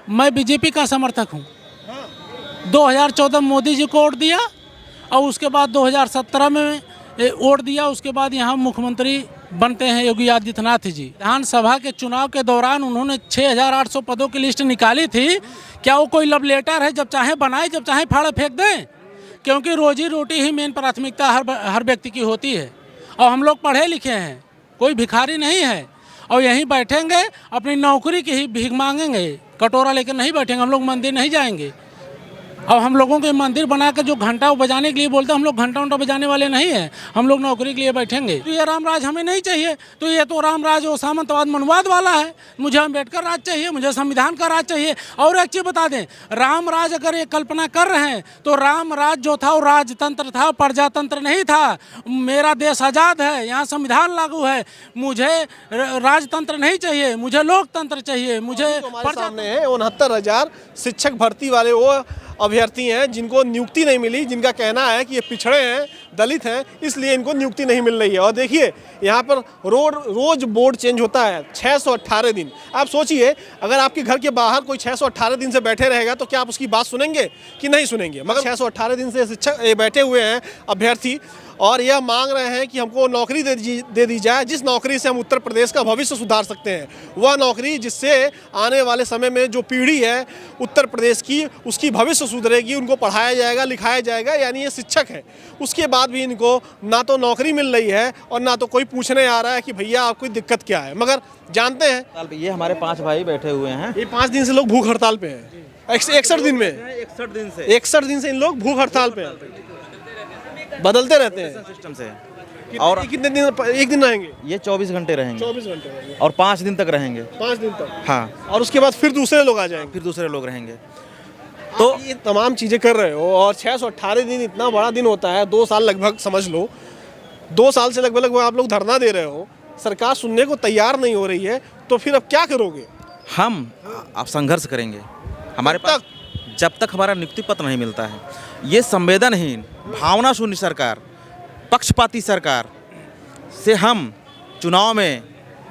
मैं बीजेपी का समर्थक हूँ। 2014 मोदी जी को वोट दिया और उसके बाद 2017 में वोट दिया। उसके बाद यहाँ मुख्यमंत्री बनते हैं योगी आदित्यनाथ जी। विधानसभा के चुनाव के दौरान उन्होंने 6800 पदों की लिस्ट निकाली थी। क्या वो कोई लव लेटर है? जब चाहे बनाए, जब चाहे फाड़ फेंक दें, क्योंकि रोजी रोटी ही मेन प्राथमिकता हर व्यक्ति की होती है। और हम लोग पढ़े लिखे हैं, कोई भिखारी नहीं है, और यहीं बैठेंगे अपनी नौकरी की ही भीख मांगेंगे, कटोरा लेकर नहीं बैठेंगे। हम लोग मंदिर नहीं जाएंगे। अब हम लोगों के मंदिर बना कर जो घंटा बजाने के लिए बोलते हैं, हम लोग घंटा बजाने वाले नहीं हैं। हम लोग नौकरी के लिए बैठेंगे। तो ये राम राज हमें नहीं चाहिए। तो ये तो राम राज वो सामंतवाद मनवाद वाला है। मुझे अम्बेडकर राज चाहिए, मुझे संविधान का राज चाहिए। और एक चीज़ बता दें, राम राज अगर ये कल्पना कर रहे हैं तो राम राज जो था वो राजतंत्र था, प्रजातंत्र नहीं था। मेरा देश आज़ाद है, यहाँ संविधान लागू है। मुझे राजतंत्र नहीं चाहिए, मुझे लोकतंत्र चाहिए। मुझे सामने है 69,000 शिक्षक भर्ती वाले वो अभ्यर्थी हैं जिनको नियुक्ति नहीं मिली, जिनका कहना है कि ये पिछड़े हैं, दलित हैं, इसलिए इनको नियुक्ति नहीं मिल रही है। और देखिए यहाँ पर रोज बोर्ड चेंज होता है। 618 दिन। आप सोचिए, अगर आपके घर के बाहर कोई 618 दिन से बैठे रहेगा तो क्या आप उसकी बात सुनेंगे कि नहीं सुनेंगे? मगर 618 दिन से शिक्षक बैठे हुए हैं अभ्यर्थी, और यह मांग रहे हैं कि हमको नौकरी दे दी जाए, जिस नौकरी से हम उत्तर प्रदेश का भविष्य सुधार सकते हैं। वह नौकरी जिससे आने वाले समय में जो पीढ़ी है उत्तर प्रदेश की, उसकी भविष्य सुधरेगी, उनको पढ़ाया जाएगा, लिखाया जाएगा। यानी ये शिक्षक है, उसके बाद भी इनको ना तो नौकरी मिल रही है और ना तो कोई पूछने आ रहा है कि भैया आपकी दिक्कत क्या है। मगर जानते हैं, ये हमारे 5 भाई बैठे हुए हैं। ये 5 दिन से लोग भूख हड़ताल पे हैं। 61 दिन में 61 दिन से इन लोग भूख हड़ताल पे हैं। बदलते रहते हैं सिस्टम से। और कितने दिन? एक दिन रहेंगे? ये 24 घंटे रहेंगे। 24 घंटे रहेंगे और 5 दिन तक रहेंगे। 5 दिन तक? हाँ। और उसके बाद फिर दूसरे लोग आ जाएंगे? फिर दूसरे लोग रहेंगे। तो ये तमाम चीज़ें कर रहे हो, और 618 दिन इतना बड़ा दिन होता है। 2 साल लगभग समझ लो, 2 साल से लगभग आप लोग धरना दे रहे हो, सरकार सुनने को तैयार नहीं हो रही है। तो फिर अब क्या करोगे? हम अब संघर्ष करेंगे। हमारे पास जब तक हमारा नियुक्ति पत्र नहीं मिलता है, ये संवेदनहीन, भावना शून्य सरकार, पक्षपाती सरकार से हम चुनाव में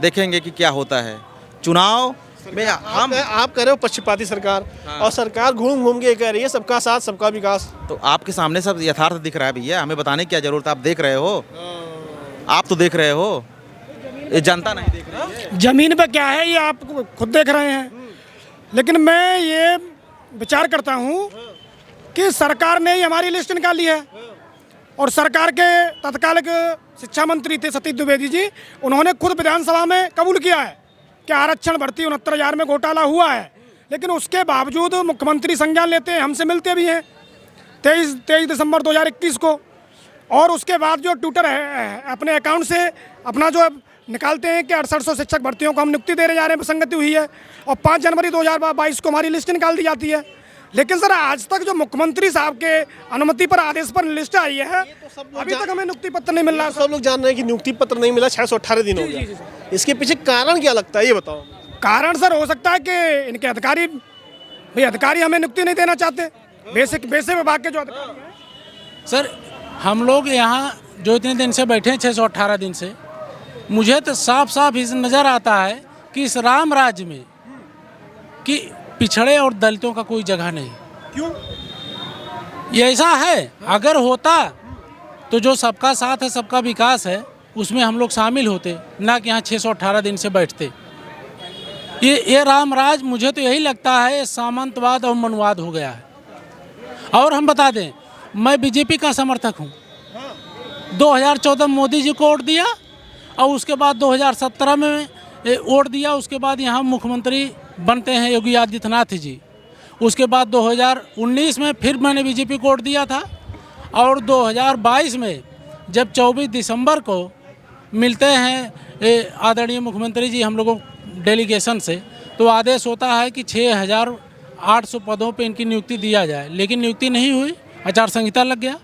देखेंगे कि क्या होता है। चुनाव में हम आप कह रहे हो पक्षपाती सरकार। हाँ। और सरकार घूम घूम के कह रही है सबका साथ सबका विकास। तो आपके सामने सब यथार्थ दिख रहा है भैया, हमें बताने की क्या जरूरत है? आप देख रहे हो, आप तो देख रहे हो, ये जनता नहीं देख रही है। जमीन पे क्या है ये आप खुद देख रहे हैं। लेकिन मैं ये विचार करता हूँ कि सरकार ने ही हमारी लिस्ट निकाली है, और सरकार के तत्कालिक शिक्षा मंत्री थे सतीश द्विवेदी जी, उन्होंने खुद विधानसभा में कबूल किया है कि आरक्षण भर्ती 69,000 में घोटाला हुआ है। लेकिन उसके बावजूद मुख्यमंत्री संज्ञान लेते हैं, हमसे मिलते भी हैं 23 दिसंबर 2021 को। और उसके बाद जो ट्विटर है अपने अकाउंट से अपना जो निकालते हैं कि 6800 शिक्षक भर्तियों को हम नियुक्ति दे रहे जा रहे हैं, विसंगति हुई है। और 5 जनवरी 2022 को हमारी लिस्ट निकाल दी जाती है। लेकिन सर आज तक जो मुख्यमंत्री साहब के अनुमति पर, आदेश पर लिस्ट आई है, अभी तक हमें नियुक्ति पत्र नहीं मिल रहा। सब लोग जान रहे हैं कि नियुक्ति पत्र नहीं मिला, 618 दिन हो गया। इसके पीछे कारण क्या लगता है, ये बताओ। कारण सर हो सकता है कि इनके अधिकारी हमें नियुक्ति नहीं देना चाहते, बेसिक विभाग के जो अधिकारी हैं। सर हम लोग यहाँ जो इतने दिन से बैठे हैं, 618 दिन से, मुझे तो साफ साफ इस नज़र आता है कि इस राम राज्य में कि पिछड़े और दलितों का कोई जगह नहीं। क्यों? ये ऐसा है, अगर होता तो जो सबका साथ है सबका विकास है उसमें हम लोग शामिल होते, ना कि यहाँ 618 दिन से बैठते। ये राम राज, मुझे तो यही लगता है सामंतवाद और मनवाद हो गया है। और हम बता दें, मैं बीजेपी का समर्थक हूँ। 2014 मोदी जी को वोट दिया और उसके बाद 2017 में वोट दिया। उसके बाद यहाँ मुख्यमंत्री बनते हैं योगी आदित्यनाथ जी। उसके बाद 2019 में फिर मैंने बीजेपी को वोट दिया था, और 2022 में जब 24 दिसंबर को मिलते हैं आदरणीय मुख्यमंत्री जी हम लोगों डेलीगेशन से, तो आदेश होता है कि 6800 पदों पे इनकी नियुक्ति दिया जाए। लेकिन नियुक्ति नहीं हुई, आचार संहिता लग गया।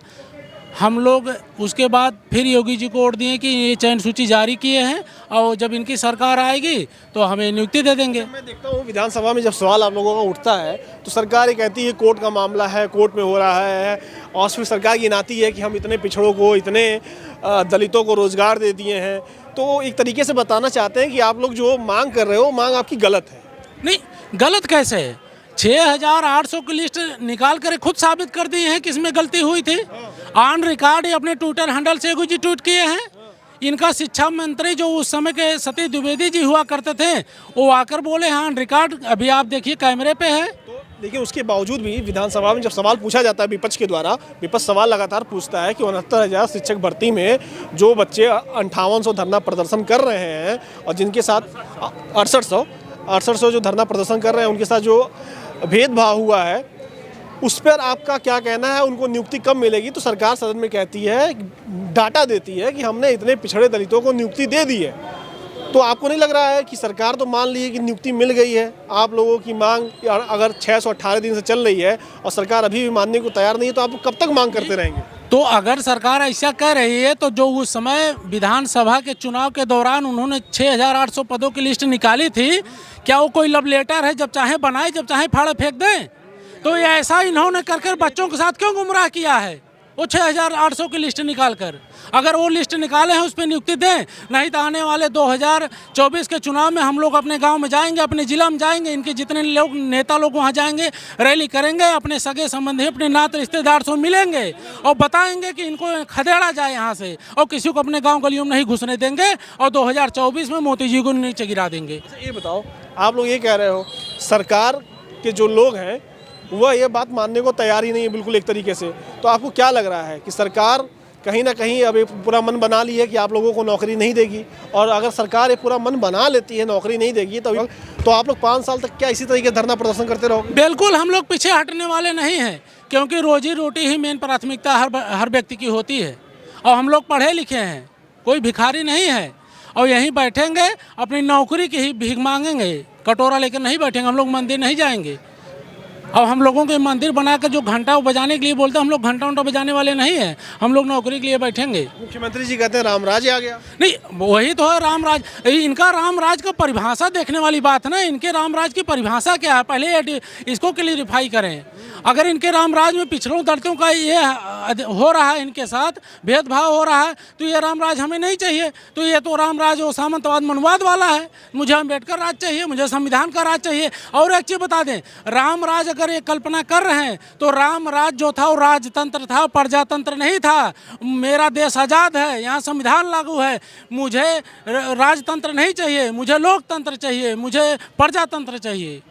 हम लोग उसके बाद फिर योगी जी को वोट दिए कि ये चयन सूची जारी किए हैं, और जब इनकी सरकार आएगी तो हमें नियुक्ति दे देंगे। मैं देखता हूँ विधानसभा में जब सवाल आप लोगों का उठता है तो सरकार ये कहती है कोर्ट का मामला है, कोर्ट में हो रहा है। और फिर सरकार ये नाती है कि हम इतने पिछड़ों को, इतने दलितों को रोजगार दे दिए हैं। तो एक तरीके से बताना चाहते हैं कि आप लोग जो मांग कर रहे हो, मांग आपकी गलत है। नहीं, गलत कैसे है? 6,800 की लिस्ट निकाल कर खुद साबित कर दी है कि इसमें गलती हुई थी। ऑन रिकॉर्ड ये अपने ट्विटर हैंडल से कुछ ट्वीट किए हैं। इनका शिक्षा मंत्री जो उस समय के सतीश द्विवेदी जी हुआ करते थे, वो आकर बोले हैं ऑन रिकॉर्ड, अभी आप देखिए कैमरे पे है। लेकिन उसके बावजूद भी विधानसभा में जब सवाल पूछा जाता है विपक्ष के द्वारा, विपक्ष सवाल लगातार पूछता है कि 69,000 शिक्षक भर्ती में जो बच्चे 5800 धरना प्रदर्शन कर रहे हैं और जिनके साथ 6800 जो धरना प्रदर्शन कर रहे हैं उनके साथ जो भेदभाव हुआ है, उस पर आपका क्या कहना है? उनको नियुक्ति कब मिलेगी? तो सरकार सदन में कहती है, डाटा देती है कि हमने इतने पिछड़े दलितों को नियुक्ति दे दी है। तो आपको नहीं लग रहा है कि सरकार तो मान ली है कि नियुक्ति मिल गई है, आप लोगों की मांग अगर 618 दिन से चल रही है और सरकार अभी भी मानने को तैयार नहीं है, तो आप कब तक मांग करते रहेंगे? तो अगर सरकार ऐसा कह रही है तो जो उस समय विधानसभा के चुनाव के दौरान उन्होंने 6,800 पदों की लिस्ट निकाली थी, क्या वो कोई लव लेटर है? जब चाहे बनाए, जब चाहे फाड़ फेंक दें। तो ये ऐसा इन्होंने कर बच्चों के साथ क्यों गुमराह किया है? वो 6,800 की लिस्ट निकाल कर, अगर वो लिस्ट निकाले हैं उस पर नियुक्ति दें, नहीं तो आने वाले 2024 के चुनाव में हम लोग अपने गांव में जाएंगे, अपने जिला में जाएंगे, इनके जितने लोग नेता लोग वहां जाएंगे, रैली करेंगे, अपने सगे संबंधी अपने नात रिश्तेदार से मिलेंगे और बताएंगे कि इनको खदेड़ा जाए यहाँ से, और किसी को अपने गाँव गलियों में नहीं घुसने देंगे और 2024 में मोदी जी को नीचे गिरा देंगे। ये बताओ, आप लोग ये कह रहे हो सरकार के जो लोग हैं वह ये बात मानने को तैयार ही नहीं है बिल्कुल एक तरीके से, तो आपको क्या लग रहा है कि सरकार कहीं ना कहीं अब पूरा मन बना ली है कि आप लोगों को नौकरी नहीं देगी? और अगर सरकार ये पूरा मन बना लेती है नौकरी नहीं देगी तो आप लोग 5 साल तक क्या इसी तरीके धरना प्रदर्शन करते रहोगे? बिल्कुल, हम लोग पीछे हटने वाले नहीं हैं, क्योंकि रोजी रोटी ही मेन प्राथमिकता हर व्यक्ति की होती है। और हम लोग पढ़े लिखे हैं, कोई भिखारी नहीं है, और यहीं बैठेंगे अपनी नौकरी की ही भीख मांगेंगे, कटोरा लेकर नहीं बैठेंगे। हम लोग मंदिर नहीं जाएंगे। अब हम लोगों के मंदिर बनाकर जो घंटा बजाने के लिए बोलते हैं, हम लोग घंटा बजाने वाले नहीं हैं, हम लोग नौकरी के लिए बैठेंगे। मुख्यमंत्री जी कहते हैं रामराज आ गया। नहीं, वही तो है रामराज। इनका रामराज का परिभाषा देखने वाली बात है ना, इनके रामराज की परिभाषा क्या है, पहले इसको क्लियरिफाई करें। अगर इनके रामराज में पिछड़ों दलितों का ये हो रहा है, इनके साथ भेदभाव हो रहा है, तो ये रामराज हमें नहीं चाहिए। तो ये तो रामराज वो सामंतवाद मनवाद वाला है। मुझे अम्बेडकर राज चाहिए, मुझे संविधान का राज चाहिए। और एक चीज़ बता दें, रामराज अगर ये कल्पना कर रहे हैं तो रामराज जो था वो राजतंत्र था, प्रजातंत्र नहीं था। मेरा देश आज़ाद है, यहाँ संविधान लागू है। मुझे राजतंत्र नहीं चाहिए, मुझे लोकतंत्र चाहिए, मुझे प्रजातंत्र चाहिए।